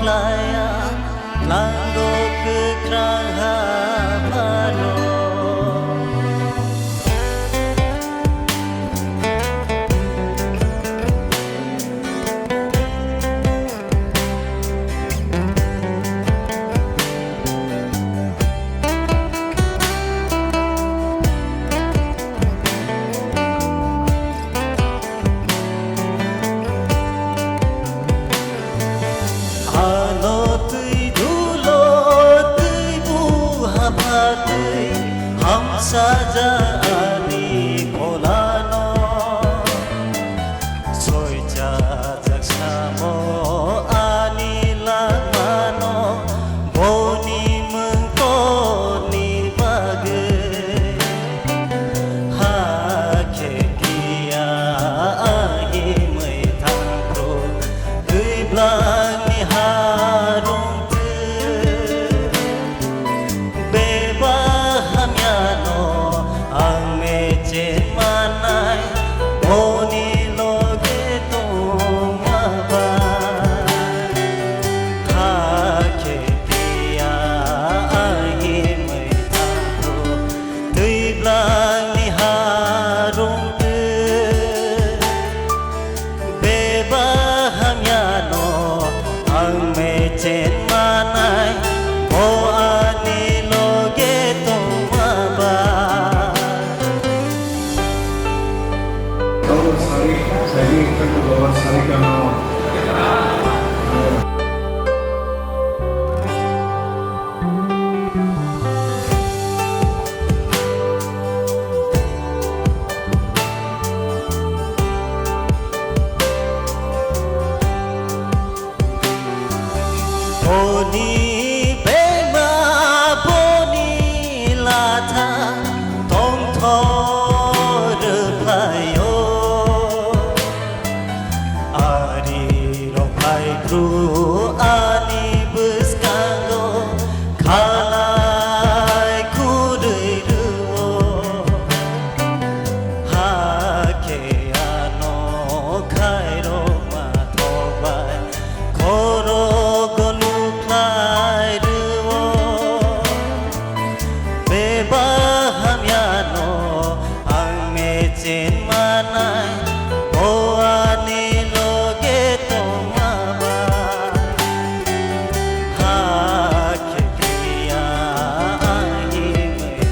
laya lango ke kraha paro saja ani kolano soja jaksamo ani lamano boni mengkoni bage hake dia ahi mai tangro iblang ni harum chen manai o ani loge to maba Gawar sari kan gawar sari ka na Boni bema boni lata tong thor phayo ari ro phai kru ani buskango khalai kudai ru ha ke ano khai ro ma thobai koro chen manai o ani loge to maba ha ke dia ahi mai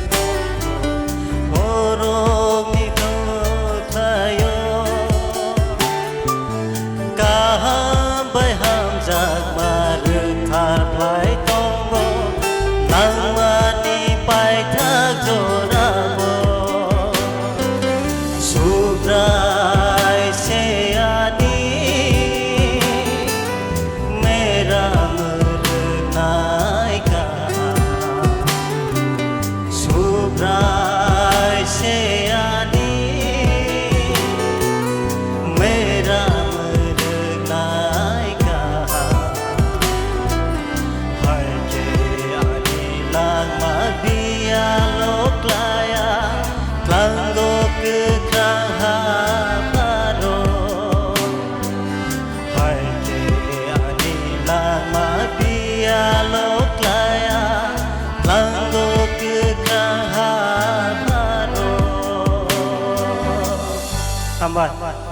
borong ni to thayo kaham bai ham jak mar thar phai tongo langmani pai thak jora Subrai se ani mera mernai ka Subrai se ani mera mernai ka hai ke ani lang ma dia lok laya lango ke Tambah.